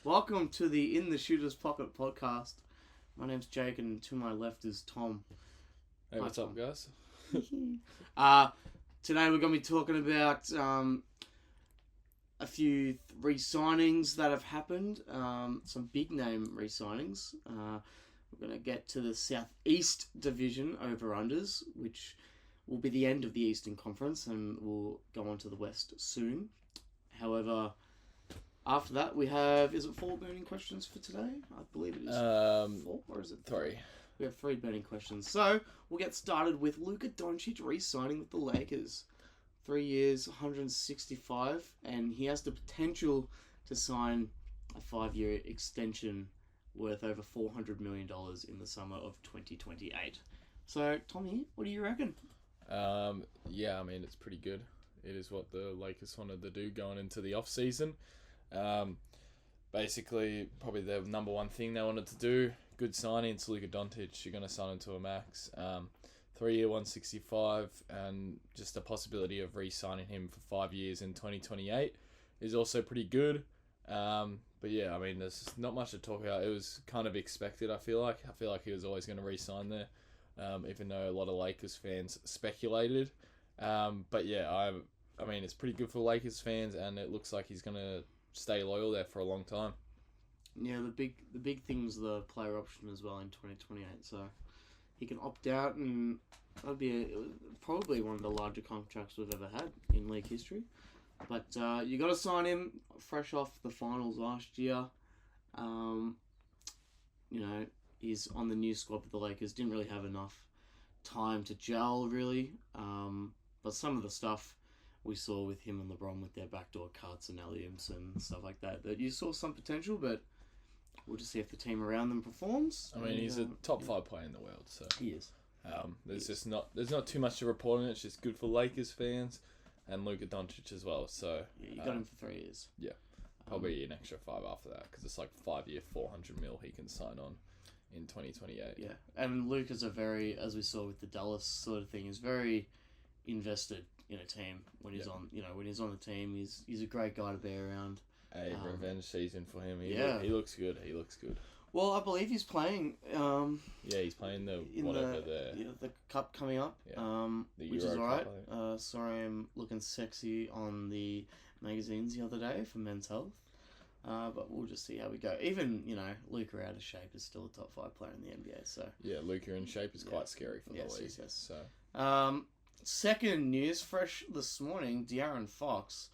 Welcome to the In the Shooter's Pocket podcast. My name's Jake, and to my left is Tom. Hey, what's up, guys? Today we're going to be talking about a few re-signings that have happened, some big name re-signings. We're going to get to the SouthEast division over-unders, which will be the end of the Eastern Conference, and we'll go on to the West soon. However, after that, we have... Is it 4 burning questions for today? I believe it is 4, or is it 3? We have 3 burning questions. So, we'll get started with Luka Doncic re-signing with the Lakers. 3 years, 165, and he has the potential to sign a 5-year extension worth over $400 million in the summer of 2028. So, Tommy, what do you reckon? Yeah, I mean, it's pretty good. It is what the Lakers wanted to do going into the off-season. Basically, probably the number one thing they wanted to do, good signing. It's Luka Doncic. You're going to sign him to a max. 3-year, 165, and just the possibility of re-signing him for 5 years in 2028 is also pretty good. But yeah, I mean, there's not much to talk about. It was kind of expected, I feel like. I feel like he was always going to re-sign there, even though a lot of Lakers fans speculated. But yeah, I mean, it's pretty good for Lakers fans, and it looks like he's going to stay loyal there for a long time. Yeah, the big thing's the player option as well in 2028. So he can opt out, and that'd be probably one of the larger contracts we've ever had in league history. But you got to sign him fresh off the finals last year. He's on the new squad with the Lakers. Didn't really have enough time to gel, really. But some of the stuff we saw with him and LeBron with their backdoor cuts and alley-oops and stuff like that you saw some potential, but we'll just see if the team around them performs. I mean, he's a top 5 player in the world, so he is. There's not too much to report on it. It's just good for Lakers fans and Luka Doncic as well. So yeah, you got him for 3 years. Yeah, probably an extra 5 after that because it's like 5-year, $400 million he can sign on in 2028. Yeah, and Luka's as we saw with the Dallas sort of thing, is very invested in a team when he's on. When he's on the team, he's a great guy to be around. A revenge season for him. He looks good. He looks good. Well, I believe he's playing. He's playing the cup coming up. Yeah. Which is alright. Sorry, I'm looking sexy on the magazines the other day for Men's Health. But we'll just see how we go. Even Luka out of shape is still a top 5 player in the NBA. So yeah, Luka in shape is quite scary for the league. Yes. So second news, fresh this morning, De'Aaron Fox,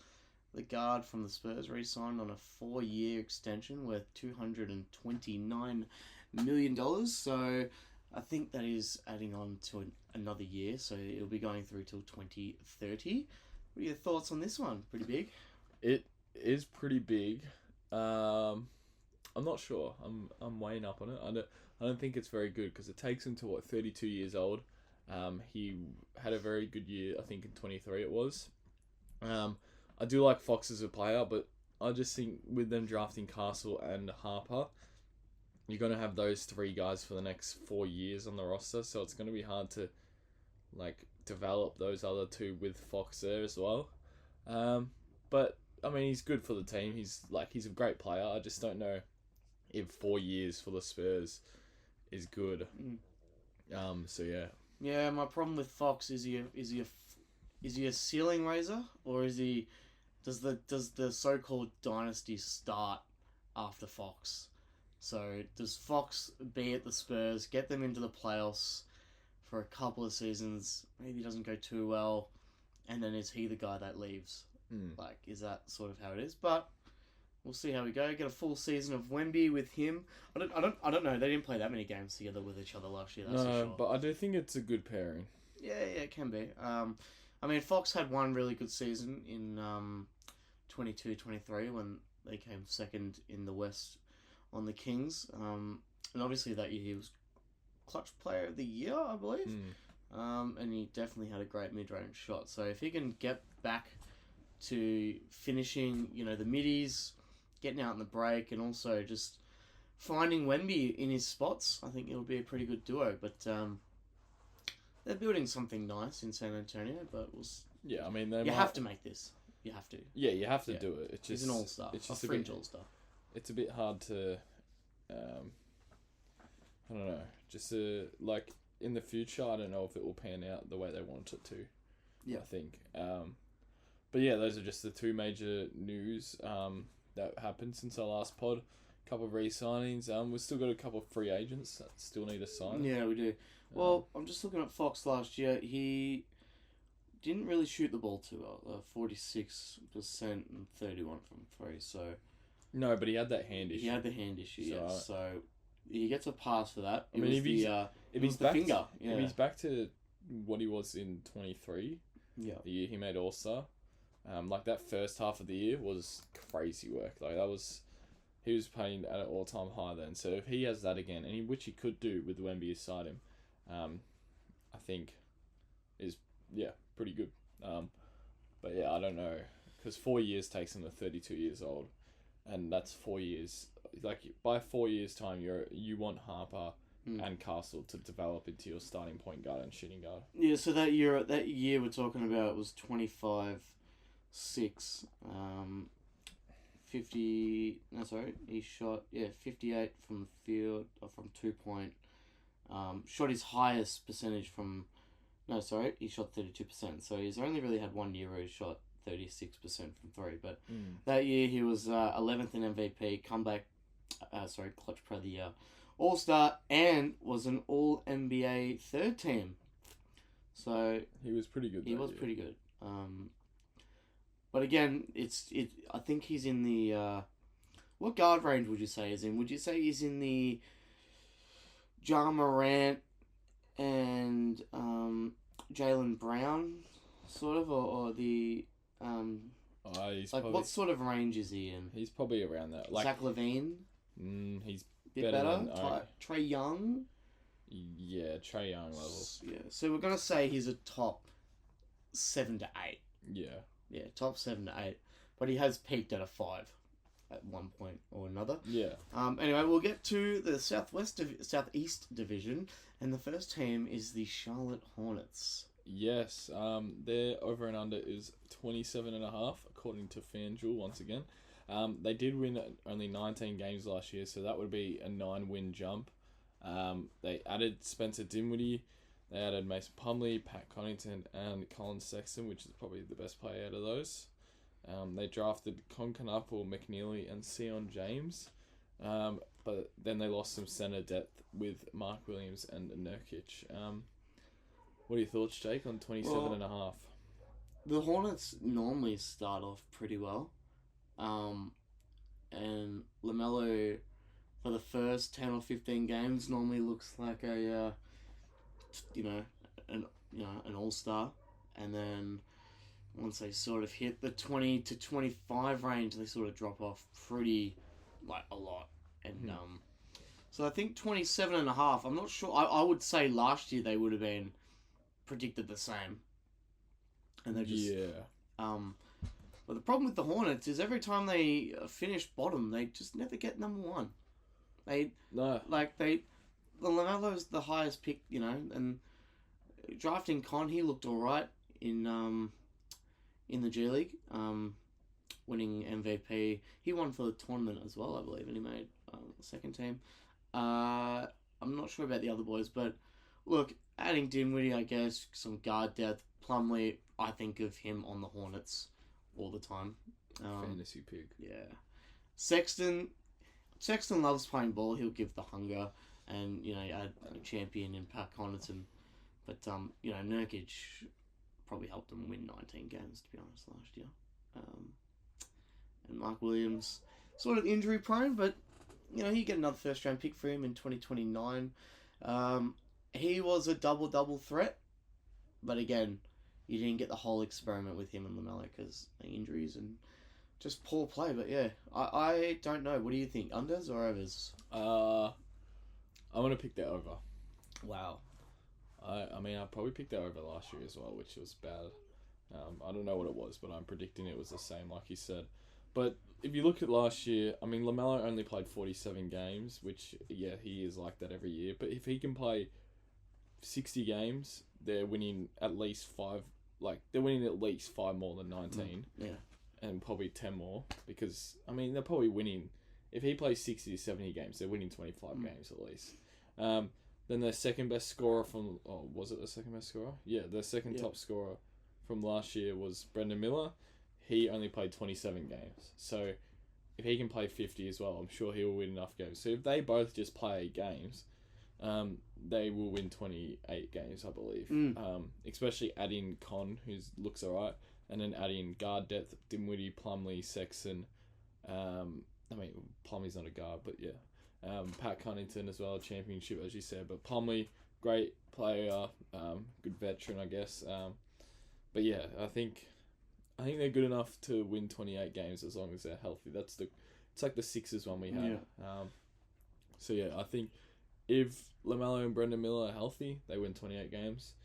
the guard from the Spurs, re-signed on a 4-year extension worth $229 million. So I think that is adding on to another year. So it'll be going through till 2030. What are your thoughts on this one? Pretty big? It is pretty big. I'm not sure. I'm weighing up on it. I don't think it's very good because it takes him to 32 years old. He had a very good year, I think in 23 it was. I do like Fox as a player, but I just think with them drafting Castle and Harper, you're going to have those 3 guys for the next 4 years on the roster, so it's going to be hard to develop those other 2 with Fox there as well. But I mean, he's good for the team. He's a great player. I just don't know if 4 years for the Spurs is good. So yeah. Yeah, my problem with Fox is he a ceiling raiser, or does the so-called dynasty start after Fox? So does Fox be at the Spurs, get them into the playoffs for a couple of seasons, maybe doesn't go too well, and then is he the guy that leaves? Is that sort of how it is? But we'll see how we go. Get a full season of Wemby with him. I don't know. They didn't play that many games together with each other last year. That's for sure. But I do think it's a good pairing. Yeah, it can be. I mean, Fox had one really good season in 22-23 when they came second in the West on the Kings. And obviously that year he was clutch player of the year, I believe. And he definitely had a great mid-range shot. So if he can get back to finishing, the middies, getting out in the break, and also just finding Wemby in his spots, I think it'll be a pretty good duo. But they're building something nice in San Antonio, but yeah, I mean, have to make this. You have to. Yeah, you have to do it. It's just he's an all-star. It's just a fringe all-star. it's a bit hard to, I don't know, just like in the future, I don't know if it will pan out the way they want it to. Yeah. I think. But yeah, those are just the two major news that happened since our last pod. A couple of re-signings. We've still got a couple of free agents that still need to sign. Yeah, we do. Well, I'm just looking at Fox last year. He didn't really shoot the ball too well. 46% and 31 from three. So No, but he had that hand issue. he had the hand issue. So, Yeah. So he gets a pass for that. I mean, if he's the finger. if he's back to what he was in 23, Yeah. the year he made All-Star, like that first half of the year was crazy work. Like he was playing at an all-time high then. So if he has that again, which he could do with when we beside him, I think is pretty good. But yeah, I don't know, because 4 years takes him to 32 years old, and that's 4 years. Like by 4 years time, you want Harper and Castle to develop into your starting point guard and shooting guard. Yeah. So that year we're talking about was 25-6. 50. No, sorry. He shot 58 from the field or from 2-point. Shot his highest percentage from. No, sorry. He shot 32%. So he's only really had 1 year where he shot 36% from three. But that year he was 11th in MVP, comeback. Clutch player of the year, All-Star, and was an All-NBA third team. So he was pretty good. He was pretty good. But again, I think he's in the. What guard range would you say he's in? Would you say he's in the Ja Morant and Jaylen Brown sort of, or the he's like probably, what sort of range is he in? He's probably around that. Like Zach LaVine. He's Bit better better. than Trae Young. Yeah, Trae Young levels. Yeah, so we're gonna say he's a top 7 to 8. Yeah. Yeah, top 7 to 8, but he has peaked at a 5 at one point or another. Yeah. Anyway, we'll get to the Southeast division, and the first team is the Charlotte Hornets. Yes. Their over and under is 27.5 according to FanDuel once again. They did win only 19 games last year, so that would be a 9-win jump. They added Spencer Dinwiddie. They added Mason Plumlee, Pat Connaughton, and Colin Sexton, which is probably the best player out of those. They drafted Concanapple, McNeely, and Sion James. But then they lost some center depth with Mark Williams and Nurkic. What are your thoughts, Jake, on 27.5? The Hornets normally start off pretty well. And LaMelo, for the first 10 or 15 games, normally looks like an all-star, and then once they sort of hit the 20 to 25 range, they sort of drop off pretty, a lot, and so I think 27.5. I'm not sure. I would say last year they would have been predicted the same, and they just But the problem with the Hornets is every time they finish bottom, they just never get number one. LaMelo's the highest pick, and drafting Con, he looked alright in the G League, winning MVP. He won for the tournament as well, I believe, and he made second team. I'm not sure about the other boys, but look, adding Dinwiddie, I guess, some guard depth. Plumlee, I think of him on the Hornets all the time. Fantasy pick. Yeah. Sexton loves playing ball. He'll give the hunger, and add a champion in Pat Connaughton. But Nurkic probably helped them win 19 games, to be honest, last year. And Mark Williams, sort of injury prone, but you get another first round pick for him in 2029. He was a double threat, but again, you didn't get the whole experiment with him and LaMelo because injuries and just poor play. But yeah, I don't know. What do you think? Unders or overs? I'm gonna pick that over. Wow. I mean, I probably picked that over last year as well, which was bad. I don't know what it was, but I'm predicting it was the same, like you said. But if you look at last year, I mean, LaMelo only played 47 games, which, yeah, he is like that every year. But if he can play 60 games, they're winning at least 5. They're winning at least 5 more than 19. Yeah. And probably 10 more. Because, I mean, they're probably winning. if he plays 60 to 70 games, they're winning 25 games at least. Then their second best scorer from... Oh, was it the second best scorer? Yeah, their second top scorer from last year was Brendan Miller. He only played 27 games. So if he can play 50 as well, I'm sure he'll win enough games. So if they both just play 8 games, they will win 28 games, I believe. Especially adding Con, who looks alright, and then adding guard depth, Dinwiddie, Plumlee, Sexton. Plumlee's not a guard, but yeah. Pat Cunnington as well, championship as you said, but Plumlee, great player, good veteran, I guess. But yeah, I think they're good enough to win 28 games as long as they're healthy. It's like the Sixers one we had. So yeah, I think if LaMelo and Brendan Miller are healthy, they win 28 games,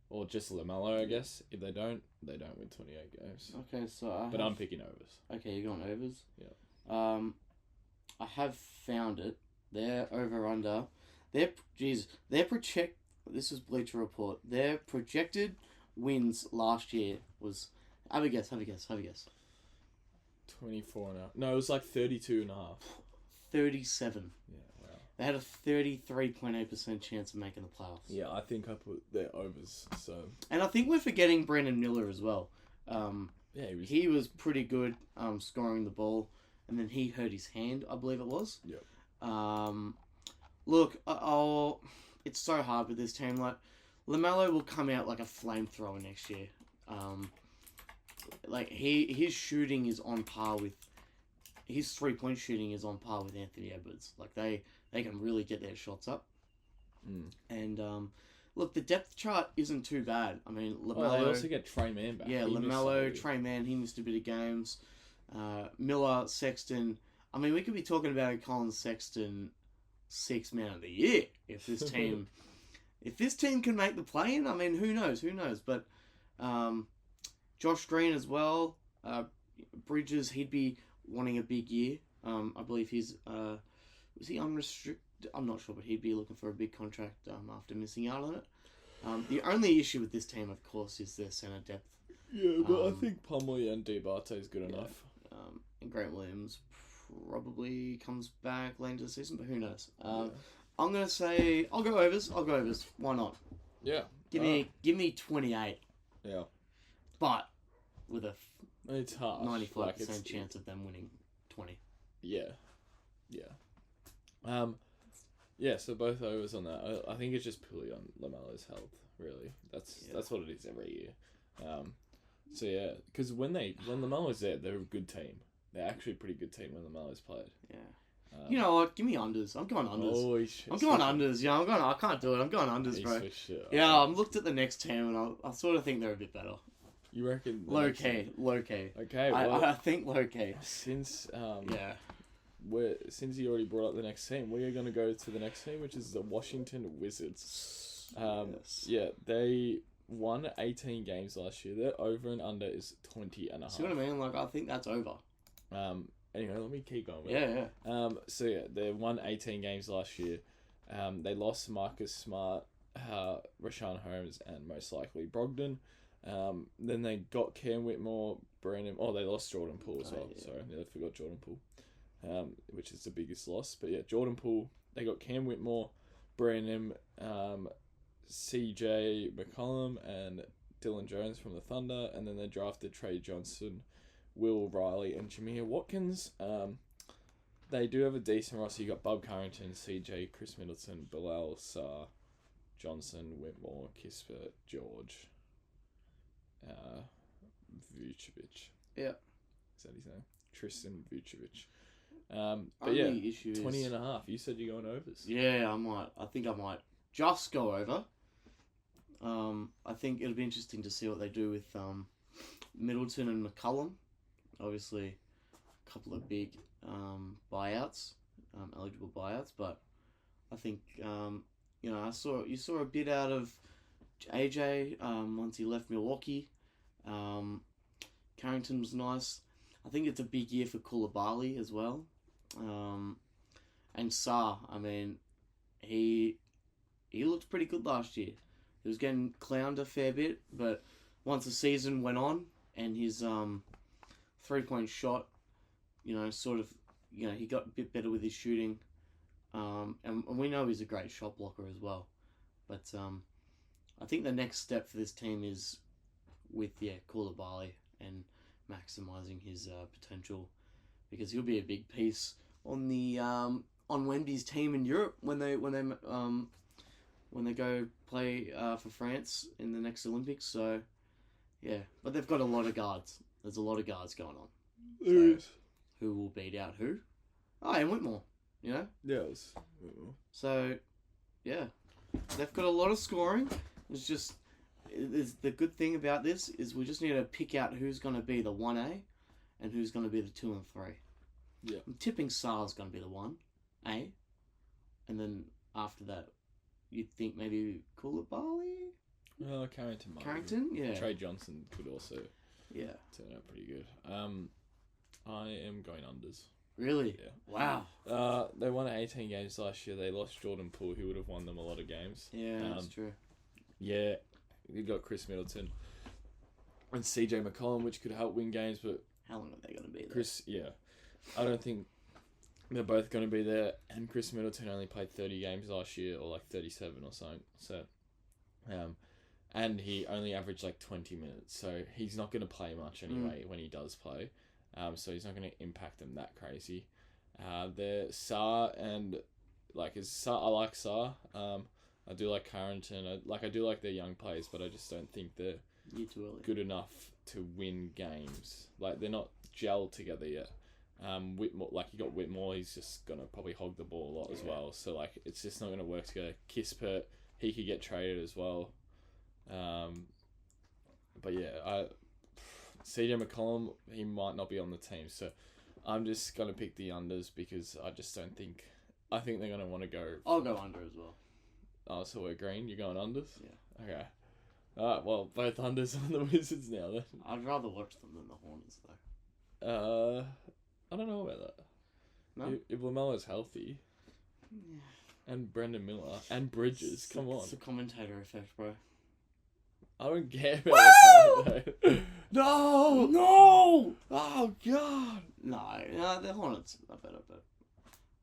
or just LaMelo, I guess. If they don't win 28 games. Okay, so I'm picking overs. Okay, you're going overs. Yeah. I have found it. They're over under. This is Bleacher Report. Their projected wins last year was, have a guess. 24 and a half. No, it was like 32 and a half. 37. Yeah, wow. They had a 33.8% chance of making the playoffs. Yeah, I think I put their overs. So. And I think we're forgetting Brandon Miller as well. Yeah, he was pretty good scoring the ball, and then he hurt his hand, I believe it was. Yep. Look, it's so hard with this team. Like, LaMelo will come out like a flamethrower next year. His shooting is on par with... His 3-point shooting is on par with Anthony Edwards. Like, they can really get their shots up. And, look, the depth chart isn't too bad. I mean, LaMelo... they also get Trey Mann back. Yeah, LaMelo, Trey Mann, he missed a bit of games. Miller, Sexton... I mean, we could be talking about Colin Sexton 6th man of the year if this team... If this team can make the play-in, I mean, who knows? But Josh Green as well. Bridges, he'd be wanting a big year. I believe he's... was he unrestricted? I'm not sure, but he'd be looking for a big contract after missing out on it. The only issue with this team, of course, is their centre depth. Yeah, but I think Plumlee and Diabate is good enough. And Grant Williams probably comes back later in the season, but who knows? I'm going to say... I'll go overs. Why not? Yeah. Give me 28. Yeah. But with a it's hard. 95% chance of them winning 20. Yeah. Yeah, so both overs on that. I think it's just purely on LaMelo's health, really. That's what it is every year. So yeah, because when LaMelo's there, they're a good team. They're actually a pretty good team when LaMelo's played. Yeah. You know what? Give me unders. I'm going unders. Oh, I'm going unders. Yeah, I can't do it. I'm going unders, bro. Yeah, I've looked at the next team and I sort of think they're a bit better. You reckon? Low key. Okay, well, I think low key. Since you already brought up the next team, we are going to go to the next team, which is the Washington Wizards. Yes. Yeah, they won 18 games last year. Their over and under is 20 and a half. See what I mean? Like, I think that's over. Anyway, let me keep going. Yeah. So yeah, they won 18 games last year. They lost Marcus Smart, Rashawn Holmes, and most likely Brogdon. Then they got Cam Whitmore, Brandon... Oh, they lost Jordan Poole as well. Yeah. Sorry, I forgot Jordan Poole, which is the biggest loss. But yeah, Jordan Poole, they got Cam Whitmore, Brandon, CJ McCollum, and Dylan Jones from the Thunder. And then they drafted Trey Johnson, Will Riley, and Jameer Watkins. They do have a decent roster. You got Bob Carrington, CJ, Chris Middleton, Bilal, Sarr, Johnson, Whitmore, Kispert, George... Vucevic. Yeah. Is that his name? Tristan Vucevic. But yeah, 20 and a half. You said you're going overs. Yeah, I might. I think I might just go over. I think it'll be interesting to see what they do with Middleton and McCollum. Obviously, a couple of big buyouts, eligible buyouts, but I think you saw a bit out of AJ once he left Milwaukee. Carrington was nice. I think it's a big year for Koulibaly as well. And Sarr, I mean, he looked pretty good last year. He was getting clowned a fair bit, but once the season went on and his 3-point shot, sort of he got a bit better with his shooting, and we know he's a great shot blocker as well. But I think the next step for this team is with Koulibaly and maximising his potential, because he'll be a big piece on the on Wendy's team in Europe when they go play for France in the next Olympics. So yeah, but they've got a lot of guards. There's a lot of guards going on. So, who will beat out who? Oh, and Whitmore. Yeah, it was. So yeah, they've got a lot of scoring. It's just the good thing about this is we just need to pick out who's going to be the 1A and who's going to be the 2 and 3. Yeah. I'm tipping Sar's going to be the 1A, and then after that, you'd think maybe Koulibaly? Carrington. Carrington, yeah. Trey Johnson could also turn out pretty good. I am going unders. Really? Yeah. Wow. They won 18 games last year. They lost Jordan Poole, who would have won them a lot of games. Yeah, that's true. Yeah, you've got Chris Middleton and CJ McCollum, which could help win games, but how long are they going to be there? I don't think they're both going to be there. And Chris Middleton only played 30 games last year, or like 37 or something. So, and he only averaged like 20 minutes, so he's not going to play much anyway when he does play. So he's not going to impact them that crazy. They're Sar and I like Sar. I do like Carrington. I do like their young players, but I just don't think they're good enough to win games. Like, they're not gelled together yet. Whitmore, you got Whitmore, he's just gonna probably hog the ball a lot as well. So it's just not gonna work together. Kispert, he could get traded as well. But yeah, CJ McCollum, he might not be on the team, so I'm just gonna pick the unders because I just don't think. I think they're gonna want to go. I'll go under as well. Oh, so we're green. You're going unders? Yeah. Okay. Alright, well, both unders on the Wizards now then. I'd rather watch them than the Hornets though. I don't know about that. No? If LaMelo's healthy. Yeah. And Brendan Miller. And Bridges, come on. It's the commentator effect, bro. I don't care about that. No! No! Oh, God! No, the Hornets are better, but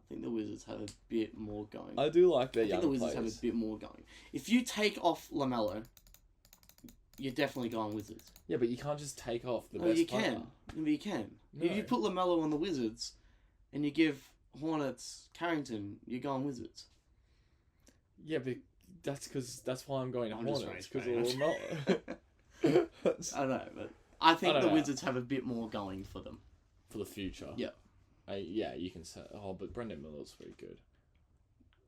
I think the Wizards have a bit more going. I do like their young the Wizards players. have a bit more going. If you take off LaMelo, you're definitely going Wizards. Yeah, but you can't just take off the best player. You can. No. If you put LaMelo on the Wizards and you give Hornets Carrington, you're going Wizards. Yeah, but that's why I'm going Hornets, because of LaMelo. LaMelo. I know, but I think the Wizards have a bit more going for them. For the future. Yeah. Yeah, you can say, but Brendan Miller's very good.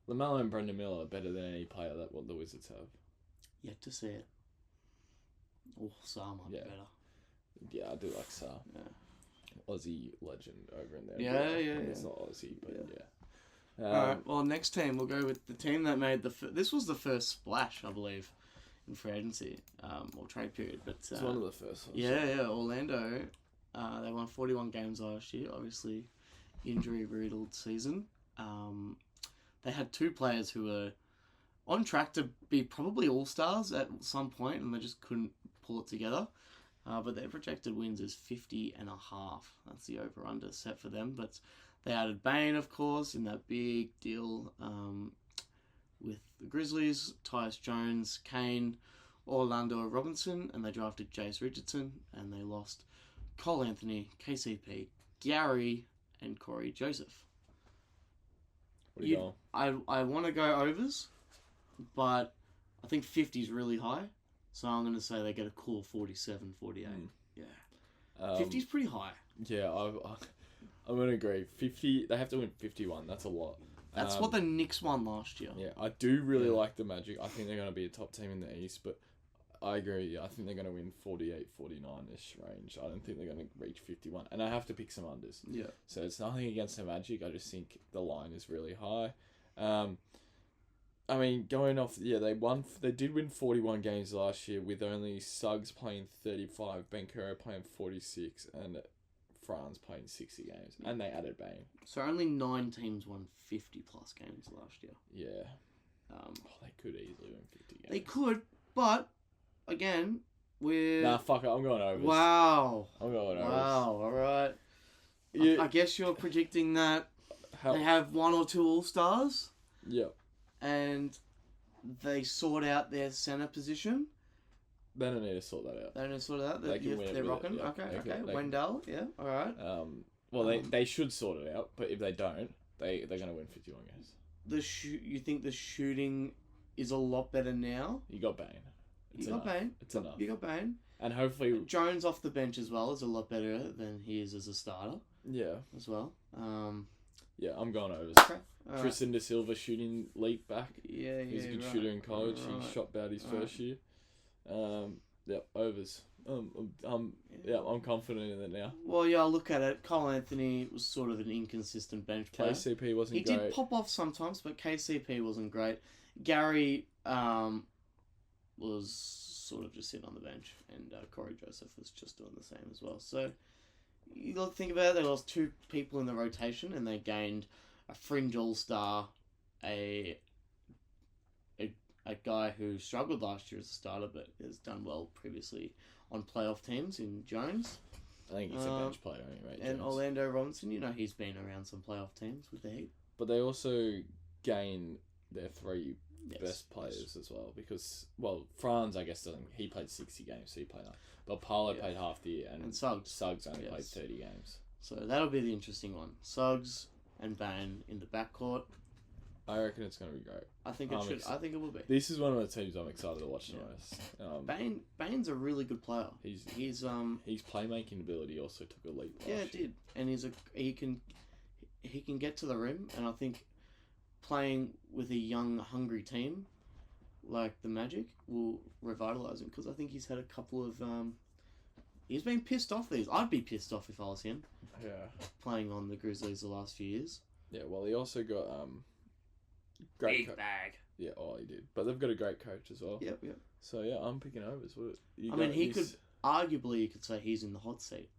LaMelo and Brendan Miller are better than any player that what the Wizards have. Yet to see it. Oh, Sar might be better. Yeah, I do like Sar. Yeah. Aussie legend over in there. Yeah. It's not Aussie, but yeah. Alright, well, next team, we'll go with the team that made this was the first splash, I believe, in free agency, or trade period. But it's one of the first ones. Yeah, Orlando. They won 41 games last year, obviously injury-riddled season. They had 2 players who were on track to be probably all-stars at some point, and they just couldn't pull it together. But their projected wins is 50.5. That's the over-under set for them. But they added Bane, of course, in that big deal with the Grizzlies, Tyus Jones, Kane, Orlando Robinson, and they drafted Jace Richardson, and they lost Cole Anthony, KCP, Gary, and Corey Joseph. What do you go? I want to go overs, but I think 50 is really high. So I'm going to say they get a cool 47, 48. Yeah. 50 is pretty high. Yeah, I'm going to agree. 50, they have to win 51. That's a lot. That's what the Knicks won last year. Yeah, I do really like the Magic. I think they're going to be a top team in the East, but I agree. I think they're going to win 48, 49-ish range. I don't think they're going to reach 51. And I have to pick some unders. Yeah. So it's nothing against the Magic. I just think the line is really high. I mean, going off, they did win 41 games last year with only Suggs playing 35, Bencaro playing 46, and Franz playing 60 games. And they added Bane. So only 9 teams won 50-plus games last year. Yeah. They could easily win 50 games. They could, but, again, we're... Nah, fuck it, I'm going overs. Wow. I'm going overs. Wow, alright. Yeah. I guess you're predicting that How? they have one or two All-Stars Yeah. and they sort out their centre position. They don't need to sort that out. They don't sort it out. They can win it They're with it, rocking. yeah. Okay, They okay. can- they can- Wendell, yeah, all right. Well, they should sort it out, but if they don't, they're going to win 51 games. You think the shooting is a lot better now? You got Bane. It's You got enough. Bane. It's enough. You got Bane. And hopefully, Jones off the bench as well is a lot better than he is as a starter yeah, as well. yeah, I'm going overs. Okay. All right. Tristan Da Silva shooting leap back. Yeah, He's a good right. shooter in college. Right. He shot bad his Right. first year. Yeah, overs. Yeah, I'm confident in it now. Well, yeah, I'll look at it. Cole Anthony was sort of an inconsistent bench player. KCP wasn't He great. did pop off sometimes, but KCP wasn't great. Gary was sort of just sitting on the bench, and Corey Joseph was just doing the same as well. So you got to think about it. They lost two people in the rotation, and they gained a fringe all-star, a guy who struggled last year as a starter, but has done well previously on playoff teams in Jones. I think he's a bench player anyway. And Jones. Orlando Robinson, he's been around some playoff teams with the Heat. But they also gain their three Yes, best players as well because, well, Franz, I guess, doesn't. He played 60 games, so he played that. But Paolo played half the year, and Suggs only played 30 games. So that'll be the interesting one. Suggs and Bane in the backcourt. I reckon it's going to be great. I think it should. I think it will be. This is one of the teams I'm excited to watch the most. Bane's a really good player. His playmaking ability also took a leap. Yeah, it did, and he can get to the rim, and I think playing with a young, hungry team like the Magic will revitalize him because I think he's had a couple of he's been pissed off these. I'd be pissed off if I was him. Yeah. Playing on the Grizzlies the last few years. Yeah, well, he also got great big bag. Yeah, he did. But they've got a great coach as well. Yep. So yeah, I'm picking overs. Arguably, you could say he's in the hot seat.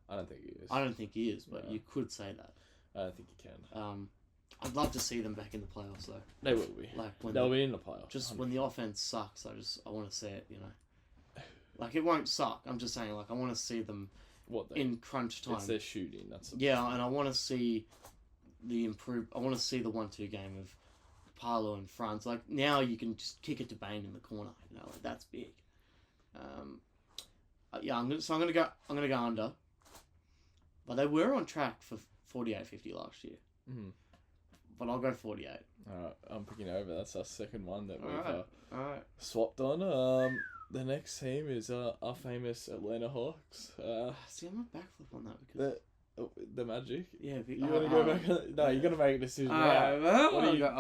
I don't think he is. I don't think he is, but you could say that. I don't think you can. I'd love to see them back in the playoffs, though. They will be. They'll be in the playoffs. Just 100%. When the offense sucks, I want to see it. Like it won't suck. I'm just saying, like I want to see them in crunch time. It's their shooting. That's and I want to see the improve. I want to see the 1-2 game of Paolo and Franz. Like now, you can just kick it to Bane in the corner. Like that's big. I'm gonna go under. But they were on track for 48-50 last year. Mm-hmm. But I'll go 48. Alright, I'm picking over. That's our second one that we've Alright. swapped on. The next team is our famous Atlanta Hawks. See, I'm not backflip on that because the Magic. Yeah, you want to go back? No, you're gonna make a decision. I'll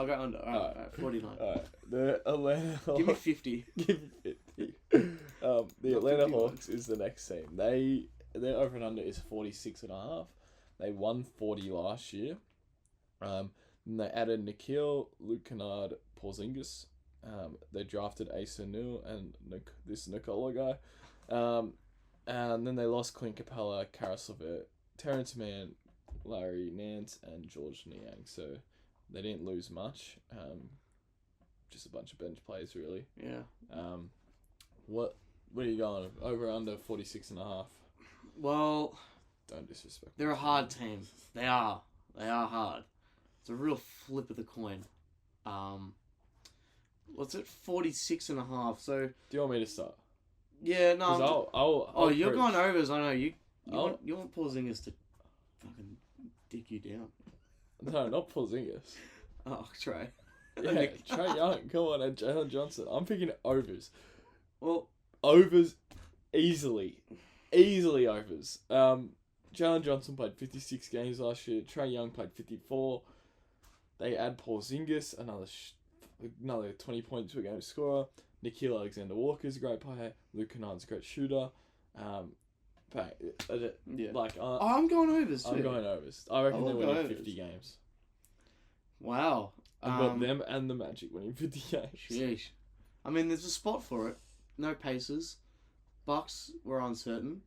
go under. Alright, 49. Alright, the Atlanta Hawks. Give me 50. Give me 50. The Atlanta Hawks is the next team. Their over and under is 46.5. They won 40 last year. And they added Nikhil, Luka and Porzingis. They drafted Asa New and this Nikola guy. And then they lost Clint Capella, Karis LeVert, Terrence Mann, Larry Nance, and George Niang. So they didn't lose much. Just a bunch of bench players, really. Yeah. What are you going? Over under 46.5. Well, don't disrespect. They're a hard team. They are hard. It's a real flip of the coin. What's it? 46.5. So. Do you want me to start? Yeah, no. I'll you're going overs. I know you want Porzingis to fucking dick you down. No, not Porzingis. Oh, Trey. Yeah, Trey Young. Come on, and Jalen Johnson. I'm picking overs. Well, overs, easily overs. Jalen Johnson played 56 games last year. Trey Young played 54. They add Porzingis, another 20 points per game scorer. Nikhil Alexander-Walker's a great player. Luke Kennard's a great shooter. I'm going overs too. I'm going overs. I reckon they're winning 50 games. Wow. I've got them and the Magic winning 50 games. Sheesh. I mean, there's a spot for it. No Pacers. Bucks were uncertain.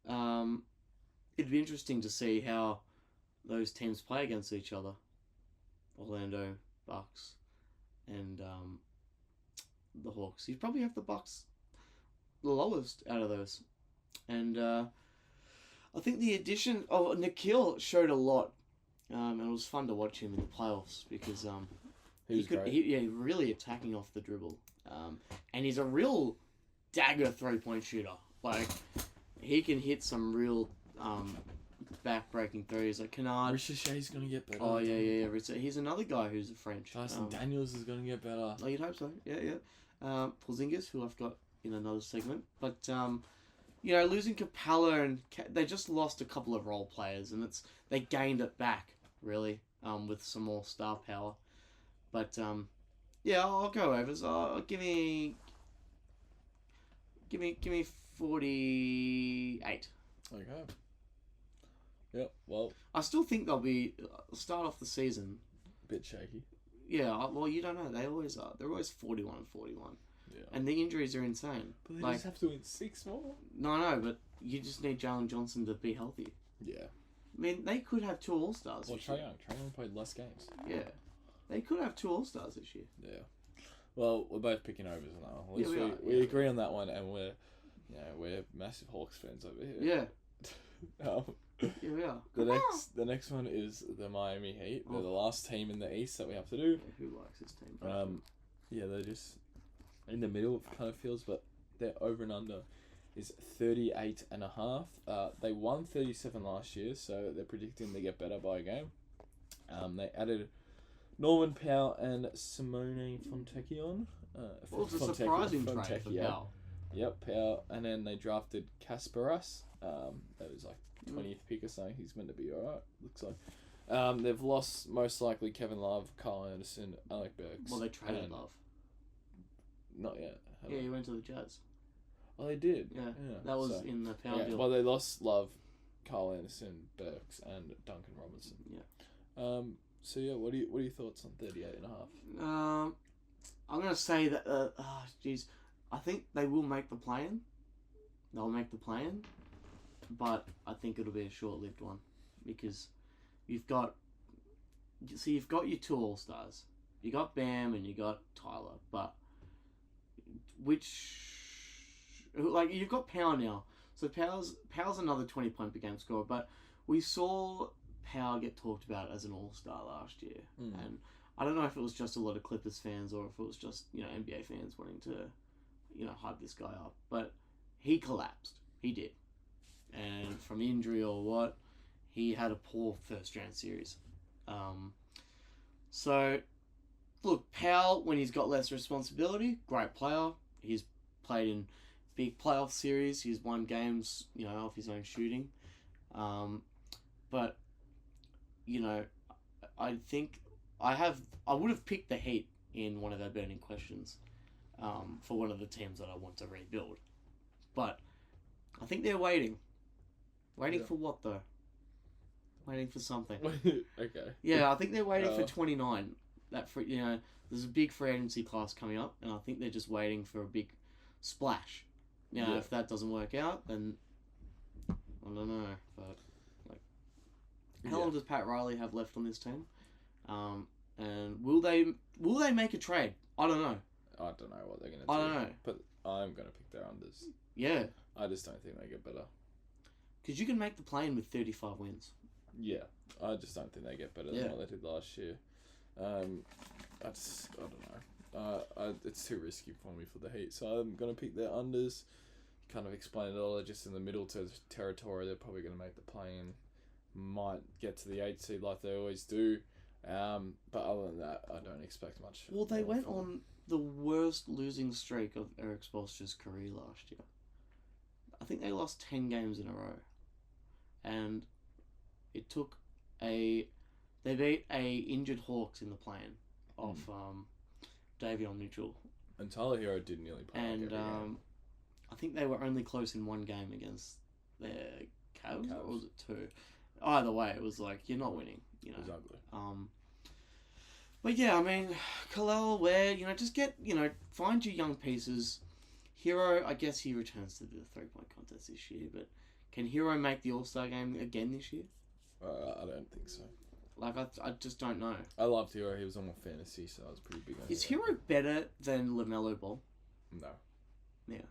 It'd be interesting to see how those teams play against each other. Orlando, Bucks, and the Hawks. You'd probably have the Bucks the lowest out of those. And I think the addition of Nikhil showed a lot, and it was fun to watch him in the playoffs because He was great. really attacking off the dribble, and he's a real dagger 3-point shooter. Like he can hit some real back-breaking threes. Like Kennard. Ricochet's gonna get better. Oh yeah. He's another guy who's a French. Tyson Daniels is gonna get better. Oh, you'd hope so. Yeah. Porzingis, who I've got in another segment, but losing Capella and they just lost a couple of role players, and they gained it back really with some more star power. But I'll go overs. Give me 48. Okay. Yep. Well, I still think they'll be start off the season a bit shaky. Yeah. Well, you don't know. They always are. They're always 41 and 41. Yeah. And the injuries are insane. But they just have to win 6 more. No, but you just need Jalen Johnson to be healthy. Yeah. I mean, they could have 2 All-Stars Well, this year. Trae Young played less games. Yeah. They could have 2 All-Stars this year. Yeah. Well, we're both picking overs on that one. At least Yeah, we are. we agree on that one, and we're massive Hawks fans over here. Yeah. um, Yeah, we are. the next one is the Miami Heat. They're the last team in the East that we have to do. Yeah, who likes this team? They're just in the middle. It kind of feels, but their over and under is 38.5. They won 37 last year, so they're predicting they get better by a game. They added Norman Powell and Simone Fontecchio. Well, it's a surprising trade for Powell. Yep, Powell. And then they drafted Kasparas. That was like 20th pick or something. He's meant to be alright, looks like. They've lost most likely Kevin Love, Carl Anderson, Alec Burks. Well, they traded Love. Not yet. Yeah, he went to the Jazz. Oh, they did? Yeah. That was in the Powell deal. Well, they lost Love, Carl Anderson, Burks, and Duncan Robinson. Yeah. So yeah, what are your thoughts on 38.5? I'm gonna say that. I think they will make the play-in. They'll make the play-in, but I think it'll be a short-lived one because you've got your 2 All-Stars. You got Bam and you got Tyler, but you've got Powell now. So Powell's another 20-point per game scorer, but we saw Powell get talked about as an All-Star last year, and I don't know if it was just a lot of Clippers fans or if it was just NBA fans wanting to hype this guy up, but he collapsed. He did, and from injury or what, he had a poor first-round series. So look, Powell, when he's got less responsibility, great player. He's played in big playoff series. He's won games, off his own shooting. But I think I would have picked the Heat in one of our burning questions for one of the teams that I want to rebuild. But I think they're waiting. Waiting for what, though? Waiting for something. Okay. Yeah, I think they're waiting for 29. There's a big free agency class coming up, and I think they're just waiting for a big splash. If that doesn't work out, then I don't know. But how long does Pat Riley have left on this team? And will they make a trade? I don't know. I don't know what they're gonna do. I don't know. But I'm gonna pick their unders. Yeah. I just don't think they get better. Because you can make the play-in with 35 wins. Yeah, I just don't think they get better than what they did last year. I don't know. It's too risky for me for the Heat, so I'm gonna pick their unders. Kind of explain it all. They're just in the middle territory. They're probably gonna make the play-in. Might get to the 8th seed like they always do. But other than that, I don't expect much. Well, they went on the worst losing streak of Eric Spoelstra's career last year. I think they lost 10 games in a row. And it took they beat a injured Hawks in the play-in off Davion Mitchell. And Tyler Hero did nearly play. And I think they were only close in one game against their Cavs. Or was it 2? Either way, it was like, you're not winning. It was ugly. But yeah, I mean, Khalil Ware, just get, find your young pieces. Hero, I guess he returns to the 3-point contest this year, but can Hero make the All-Star game again this year? I don't think so. I just don't know. I loved Hero. He was on my fantasy, so I was pretty big on Is Hero better than LaMelo Ball? No. Yeah.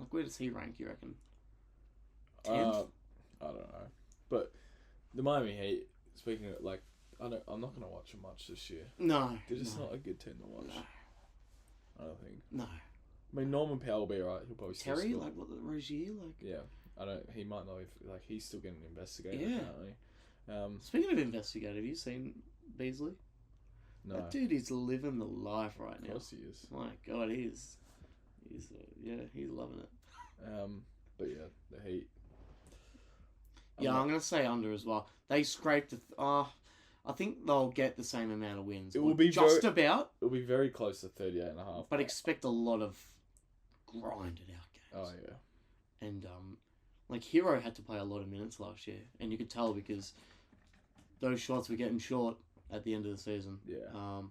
Where does he rank, you reckon? 10th? I don't know, but the Miami Heat. Speaking of I'm not gonna watch them much this year. No. They're just not a good team to watch. No. I don't think. No. I mean, Norman Powell will be alright. He'll probably still Terry, score. like what, Rozier, like. Yeah, I don't. He might not. He's still getting investigated. Yeah. Apparently. Speaking of investigative, have you seen Beasley? No. That dude is living the life right now. Of course he is. My God, he's loving it. But yeah, the Heat. I'm gonna say under as well. They scraped I think they'll get the same amount of wins. It will be about. It'll be very close to 38.5. But expect a lot of grinded out games. Oh yeah. And like Hero had to play a lot of minutes last year, and you could tell because those shots were getting short at the end of the season. Yeah.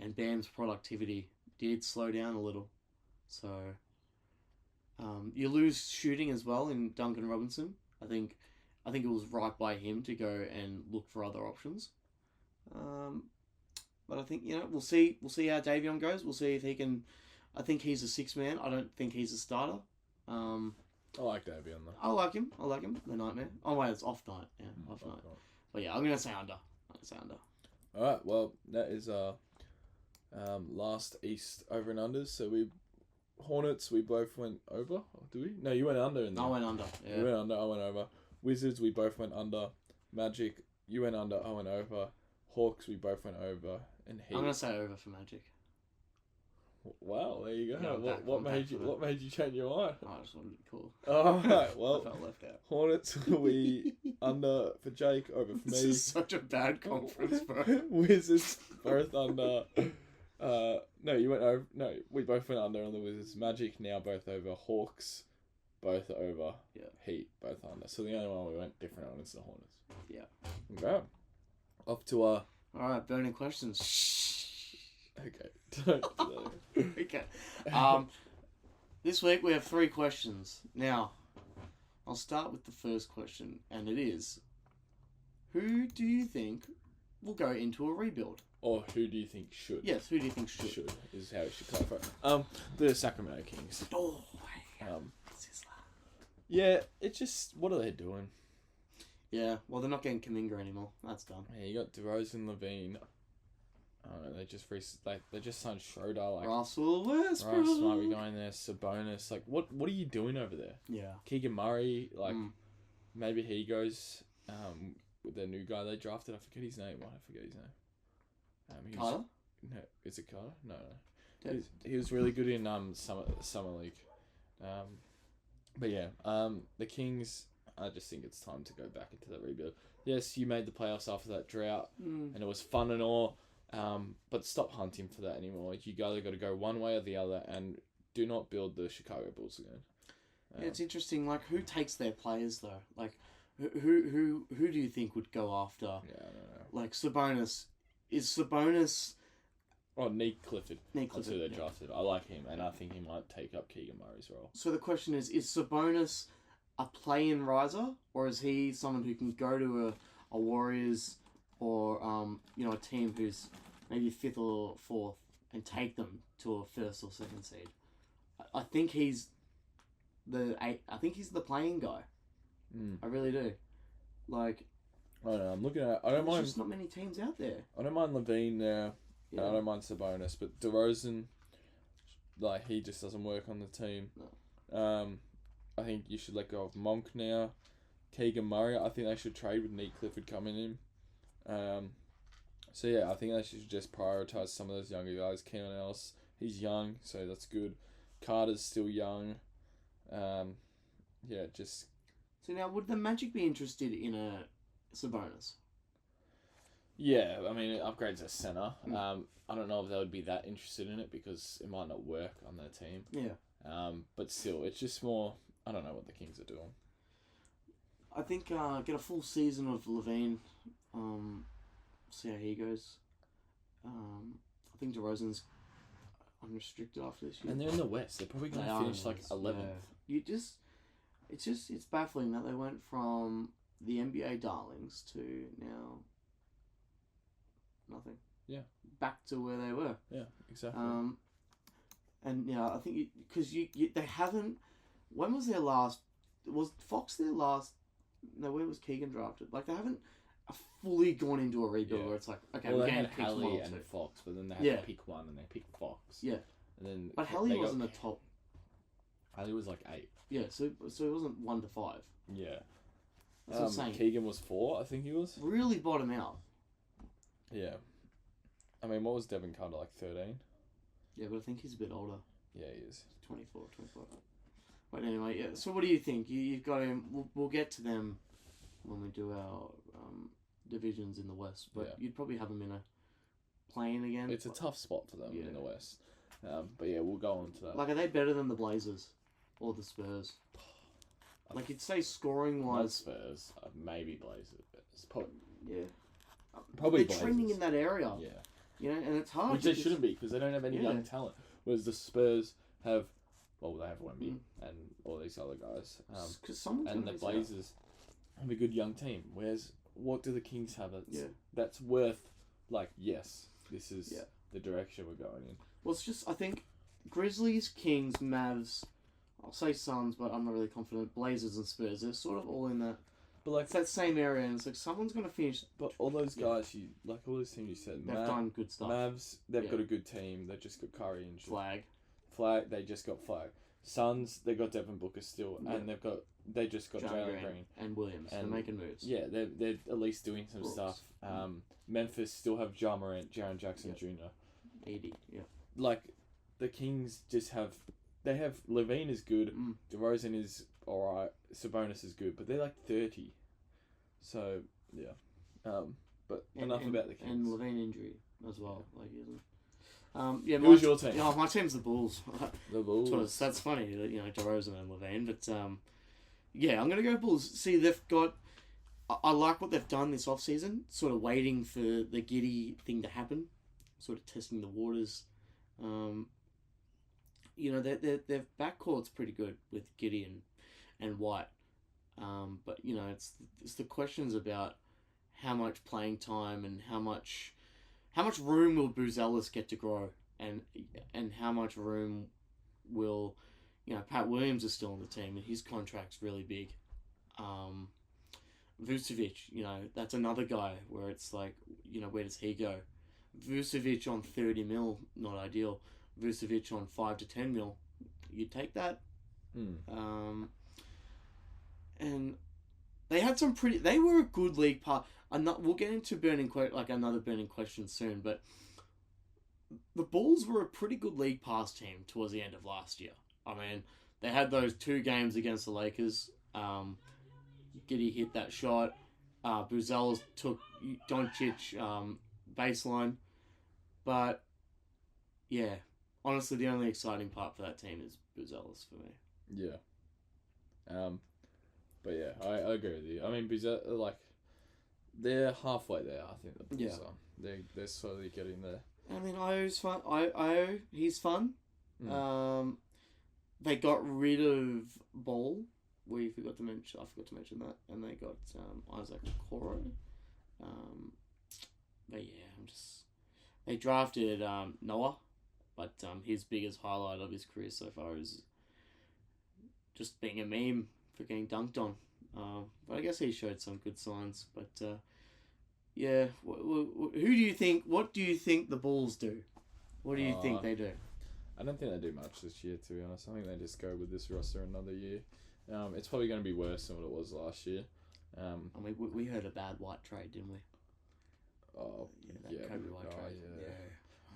And Bam's productivity did slow down a little, so you lose shooting as well in Duncan Robinson. I think it was right by him to go and look for other options. But I think we'll see how Davion goes. We'll see if he can. I think he's a 6-man. I don't think he's a starter. I like Davion though. I like him. The Nightmare. Oh wait, it's off night. Yeah, off night. But yeah, I'm gonna say under. All right. Well, that is last East over and unders. So Hornets. We both went over. Do we? No, you went under in there. I went under. Yeah. You went under. I went over. Wizards. We both went under. Magic. You went under. I went over. Hawks. We both went over. And Heat. I'm gonna say over for Magic. Wow, there you go. Yeah, what made you change your mind? I just wanted to be cool. All right, well, I felt left out. Hornets we under for Jake, over for This me. is such a bad conference, bro. Wizards both under. No, you went over. No, we both went under on the Wizards. Magic now both over. Hawks both over. Yeah. Heat both under. So the only one we went different on is the Hornets. Yeah. Okay. Off to All right, burning questions. Okay. Okay. This week we have 3 questions. Now, I'll start with the first question, and it is: who do you think will go into a rebuild? Or who do you think should? Yes, who do you think should? Should is how we should clarify. The Sacramento Kings. Oh, yeah, it's just, what are they doing? Yeah, well, they're not getting Kuminga anymore. That's done. Yeah, you got DeRozan, Levine. They just signed Schroeder. Like Russell Westbrook. Russ might be going there. Sabonis. Like, what are you doing over there? Yeah. Keegan Murray. Like, maybe he goes with the new guy they drafted. I forget his name. Why did I forget his name? Carter? No, is it Carter? No. He was really good in summer league. But yeah, the Kings. I just think it's time to go back into the rebuild. Yes, you made the playoffs after that drought, and it was fun and all. But stop hunting for that anymore. You either got to go one way or the other, and do not build the Chicago Bulls again. Yeah, it's interesting. Like, who takes their players though? Like, who do you think would go after? Yeah, I don't know. Like Sabonis. Is Sabonis? Oh, Nick Clifford. That's who they drafted. I like him, and I think he might take up Keegan Murray's role. So the question is Sabonis a play-in riser, or is he someone who can go to a Warriors or a team who's maybe 5th or 4th and take them to a 1st or 2nd seed? I think he's the playing guy. I really do. Like, I don't know. I'm looking at. I don't mind. There's just not many teams out there. I don't mind Levine there. Yeah. I don't mind Sabonis, but DeRozan, like, he just doesn't work on the team. No. I think you should let go of Monk now. Keegan Murray, I think they should trade with Nick Clifford coming in. So yeah, I think they should just prioritise some of those younger guys. Keanu Ellis, he's young, so that's good. Carter's still young. Yeah, just. So now, would the Magic be interested in a Sabonis? Yeah, I mean, it upgrades a centre. I don't know if they would be that interested in it because it might not work on their team. Yeah. But still, it's just more. I don't know what the Kings are doing. I think get a full season of Levine. See how he goes. I think DeRozan's unrestricted after this year. And they're in the West. They're probably going to finish like 11th. Yeah. It's baffling that they went from the NBA darlings to now nothing. Yeah. Back to where they were. Yeah, exactly. And yeah, I think because they haven't. When was their last was Fox their last? No, where was Keegan drafted? Like they haven't fully gone into a rebuild where it's like, okay, well, we're they getting had picks Hallie one or and two. Fox, but then they had to pick one, and they picked Fox. Yeah, and then but Hallie wasn't a top. Hallie was like 8. Yeah, so it wasn't 1 to 5. Yeah, That's what I'm saying. Keegan was 4, I think he was. Really bottom out. Yeah, I mean, what was Devin Carter, like 13? Yeah, but I think he's a bit older. Yeah, he is. 24. But anyway, yeah. So what do you think? You've got him. We'll get to them when we do our divisions in the West. But you'd probably have them in a plane again. It's a tough spot for them in the West. But yeah, we'll go on to that. Like, are they better than the Blazers or the Spurs? Like, you'd say scoring wise. Not Spurs, maybe Blazers. Probably They're Blazers. trending in that area. Yeah. You know, and it's hard. Which they shouldn't be, because they don't have any young talent. Whereas the Spurs have, they have Wemby and all these other guys. And the Blazers have a good young team. Whereas, what do the Kings have that's worth, like, yes, this is the direction we're going in? Well, it's just, I think, Grizzlies, Kings, Mavs, I'll say Suns, but I'm not really confident, Blazers and Spurs, they're sort of all in that. But like, it's that same area, and it's like someone's going to finish. But all those guys, all those teams you said, they've done good stuff. Mavs, they've got a good team. They've just got Curry and Flag, they just got Flag. Suns, they got Devin Booker still, and they just got Jalen Green and Williams. They're making moves. Yeah, they're at least doing some stuff. Memphis still have Ja Morant, Jaren Jackson Jr. 80, Like, the Kings just have. They have Levine is good, DeRozan is alright, Sabonis is good, but they're like 30. So yeah, but enough about the Kings. And Levine injury as well, like isn't. Who was your team? Yeah, my team's the Bulls. The Bulls. That's funny that DeRozan and Levine, but I'm gonna go Bulls. See, they've got. I like what they've done this offseason, sort of waiting for the Giddey thing to happen, sort of testing the waters. Their backcourt's pretty good with Giddey and White. But it's the questions about how much playing time and how much room will Buzelis get to grow, and how much room will Pat Williams is still on the team and his contract's really big. Vucevic, that's another guy where it's like, where does he go? Vucevic on 30 mil, not ideal. Vucevic on 5 to 10 mil, you take that. And they had some they were a good league part. We'll get into another burning question soon, but the Bulls were a pretty good league pass team towards the end of last year. I mean, they had those 2 games against the Lakers. Giddey hit that shot. Buzelis took Doncic baseline. But, yeah, honestly, the only exciting part for that team is Buzelis for me. Yeah. But yeah, I agree with you. I mean, they're halfway there, I think, the Bulls are. They're slowly getting there. I mean, Io's fun. Io, he's fun. They got rid of Ball. I forgot to mention that. And they got Isaac Okoro. But yeah, they drafted Noah, but his biggest highlight of his career so far is just being a meme for getting dunked on. But I guess he showed some good signs. But yeah, who do you think? What do you think the Bulls do? What do you think they do? I don't think they do much this year, to be honest. I think they just go with this roster another year. It's probably going to be worse than what it was last year. I mean, we heard a bad White trade, didn't we? Oh, yeah. Kobe White trade.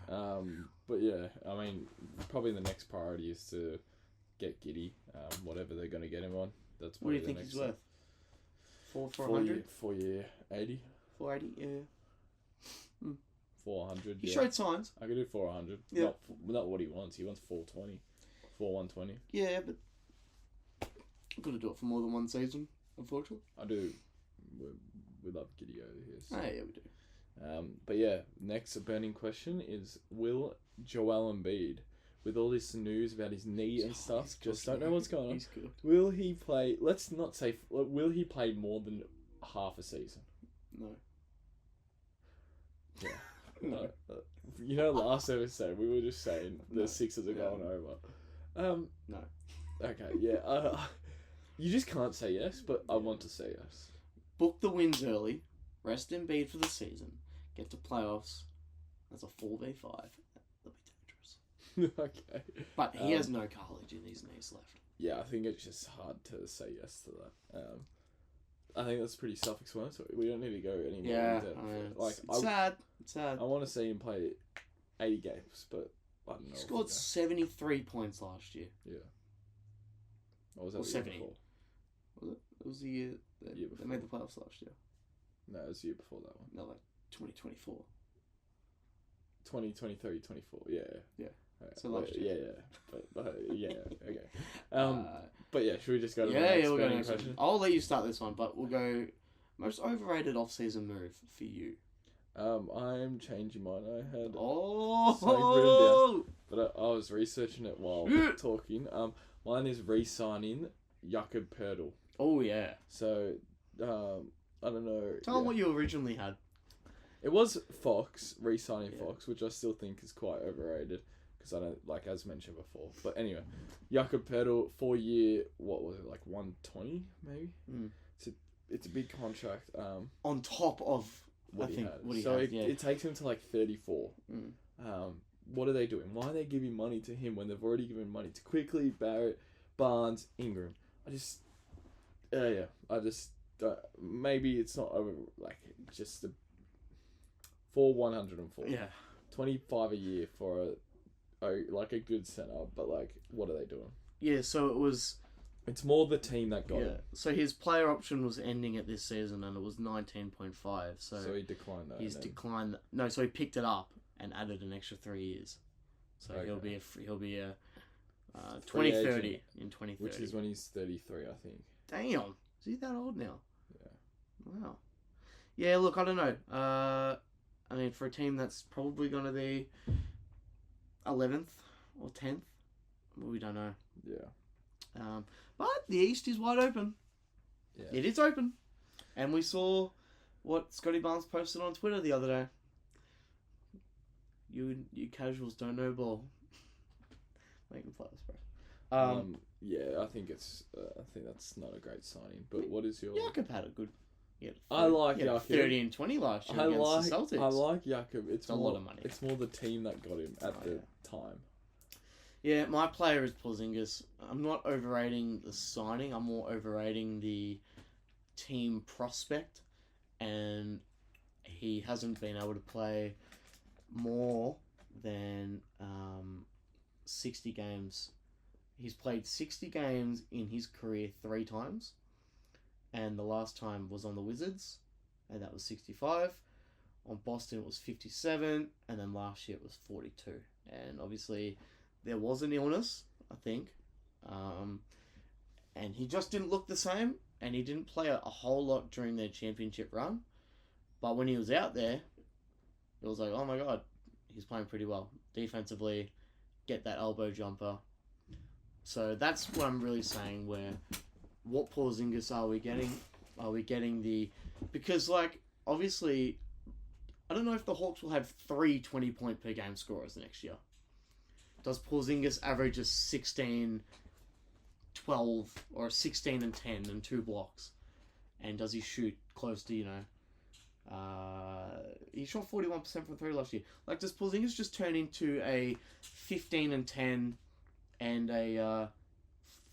Yeah. But yeah, I mean, probably the next priority is to get Giddey, whatever they're going to get him on. That's what do you think he's worth? 400? 4 year, 80. 480, yeah. 400. He showed signs. I could do 400. Yeah. Not what he wants. He wants 420. 120. Yeah, but I've got to do it for more than one season, unfortunately. I do. We love Giddey over here. So. Oh, yeah, we do. But yeah, next burning question is: will Joel Embiid, with all this news about his knee and stuff, just don't know what's going on? He's good. Will he play? Let's not say. Will he play more than half a season? No. Yeah. No. Last episode we were just saying the Sixers are going over. No. Okay. Yeah. You just can't say yes, but I want to say yes. Book the wins early, rest Embiid for the season, get to playoffs as a 4v5. That'll be dangerous. Okay. But he has no cartilage in his knees left. Yeah, I think it's just hard to say yes to that. I think that's pretty self-explanatory. We don't need to go any more Yeah, in depth. I mean, it's sad. It's sad. I want to see him play 80 games, but I don't know. He scored 73 points last year. Yeah. Or was that Or the year 70. before? Was it? It was the year that Year they before. made the playoffs last year. No, it was the year before that one. No, like 2024. 2023, 24. Yeah. Yeah. Okay. So last year. Yeah. But yeah. Okay. But yeah, should we just go to the Yeah, next we'll go burning next question? one. I'll let you start this one, but we'll go most overrated off-season move for you. I'm changing mine. I had Oh! but I was researching it while talking. Mine is re-signing Jakob Poeltl. Oh, yeah. So, I don't know. Tell them what you originally had. It was Fox, re-signing Fox, which I still think is quite overrated because I don't, like, as mentioned before. But anyway, Jakob Poeltl, 4-year, what was it, like 120 maybe? Mm. It's a big contract. On top of What I he think had. what he so had, it takes him to like 34. Mm. What are they doing? Why are they giving money to him when they've already given money to Quickly, Barrett, Barnes, Ingram? Maybe it's not over, like just for 104. Yeah. 25 a year for a good center, but like what are they doing? Yeah, so it was. It's more the team that got him. So his player option was ending at this season, and it was 19.5. So he declined that. He's declined. No, so he picked it up and added an extra 3 years. So Okay. he'll be a Free 2030 agent, in 2030. which is when he's 33, I think. Damn, is he that old now? Yeah. Wow. Yeah, look, I don't know. I mean, for a team that's probably going to be 11th or 10th, we don't know. Yeah. But the East is wide open. Yeah. It is open. And we saw what Scotty Barnes posted on Twitter the other day. You casuals don't know ball. Making playoffs, bro. Yeah, I think that's not a great signing. But what is your? Jakob had a good. I like Jakob. Jakob. 30 and 20 last year against the Celtics. I like Jakob. It's a lot of money. It's more the team that got him at the time. Yeah, my player is Porzingis. I'm not overrating the signing. I'm more overrating the team prospect, and he hasn't been able to play more than 60 games. He's played 60 games in his career 3 times, and the last time was on the Wizards, and that was 65. On Boston, it was 57, and then last year it was 42. And obviously, there was an illness, I think, and he just didn't look the same, and he didn't play a whole lot during their championship run. But when he was out there, it was like, oh my god, he's playing pretty well. Defensively, get that elbow jumper. So that's what I'm really saying, where what Porzingis are we getting? Are we getting because, like, obviously, I don't know if the Hawks will have 3 20-point per game scorers next year. Does Porzingis average a 16, 12, or 16 and 10 and 2 blocks? And does he shoot close to, he shot 41% from 3 last year. Like, does Porzingis just turn into a 15 and 10 and a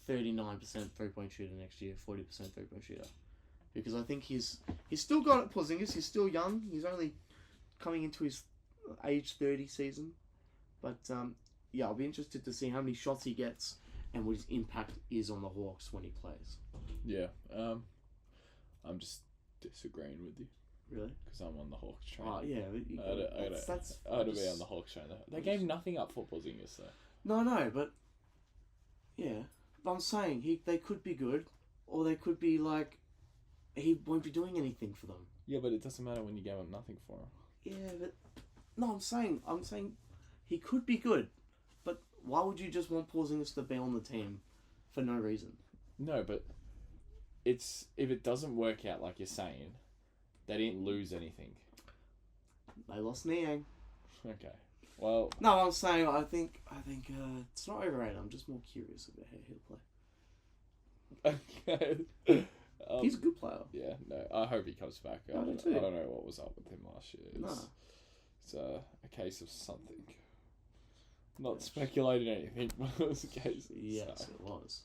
39% 3-point shooter next year, 40% 3-point shooter? Because I think he's still got it, Porzingis. He's still young. He's only coming into his age 30 season. But, yeah, I'll be interested to see how many shots he gets and what his impact is on the Hawks when he plays. Yeah, I'm just disagreeing with you. Really? Because I'm on the Hawks train. Oh, yeah. I ought to be on the Hawks train. They gave nothing up for Porzingis, though. No, but yeah. But I'm saying they could be good, or they could be like he won't be doing anything for them. Yeah, but it doesn't matter when you gave up nothing for him. Yeah, but no, I'm saying he could be good, but why would you just want Porzingis to be on the team for no reason? No, but if it doesn't work out like you're saying, they didn't lose anything. They lost Niang. Okay. Well, no, I'm saying I think it's not overrated. I'm just more curious about how he'll play. Okay. He's a good player. Yeah, no, I hope he comes back. I I do don't too. know what was up with him last year. It's a case of something. Not speculating anything, but it was a case. Yes, So. it was.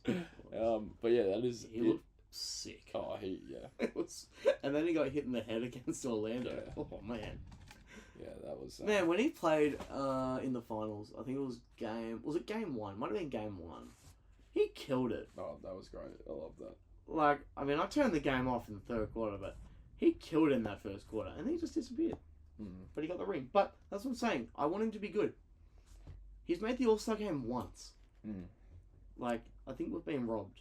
But yeah, that is. He looked sick. Oh, yeah. It was, and then he got hit in the head against Orlando. Yeah. Oh man. Yeah, that was. Man, when he played in the finals, I think it was game one? Might have been game one. He killed it. Oh, that was great. I love that. Like, I mean, I turned the game off in the third quarter, but he killed it in that first quarter, and then he just disappeared. But he got the ring. But that's what I'm saying. I want him to be good. He's made the All-Star game once. Like, I think we're being robbed.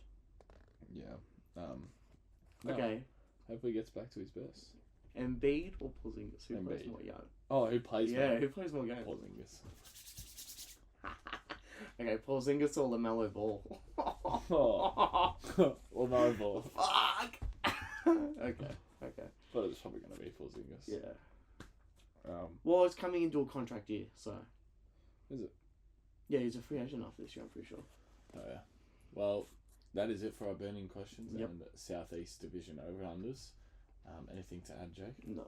Yeah. No. Okay. Hopefully he gets back to his best. Embiid or Porzingis? Who plays more young? Oh, who plays more? Yeah, who plays more games? Porzingis. Okay, Porzingis or LaMelo Ball? LaMelo Ball. Fuck! Okay. But it's probably going to be Porzingis. Yeah. Well, it's coming into a contract year, so... Is it? Yeah, he's a free agent after this year, I'm pretty sure. Oh, yeah. Well, that is it for our burning questions Yep. and Southeast Division over-unders. Anything to add, Jake? No.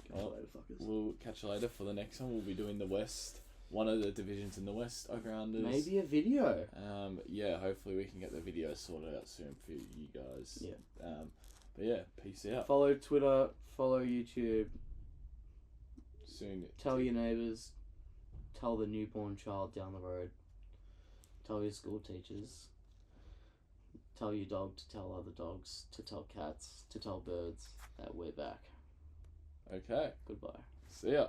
Catch you later, fuckers. We'll catch you later for the next one. We'll be doing the West, one of the divisions in the West over-unders. Maybe a video. Yeah, hopefully we can get the video sorted out soon for you guys. Yeah. But yeah, peace out. Follow Twitter, follow YouTube. Soon. Tell your neighbours. Tell the newborn child down the road. Tell your school teachers. Tell your dog to tell other dogs. To tell cats. To tell birds that we're back. Okay. Goodbye. See ya.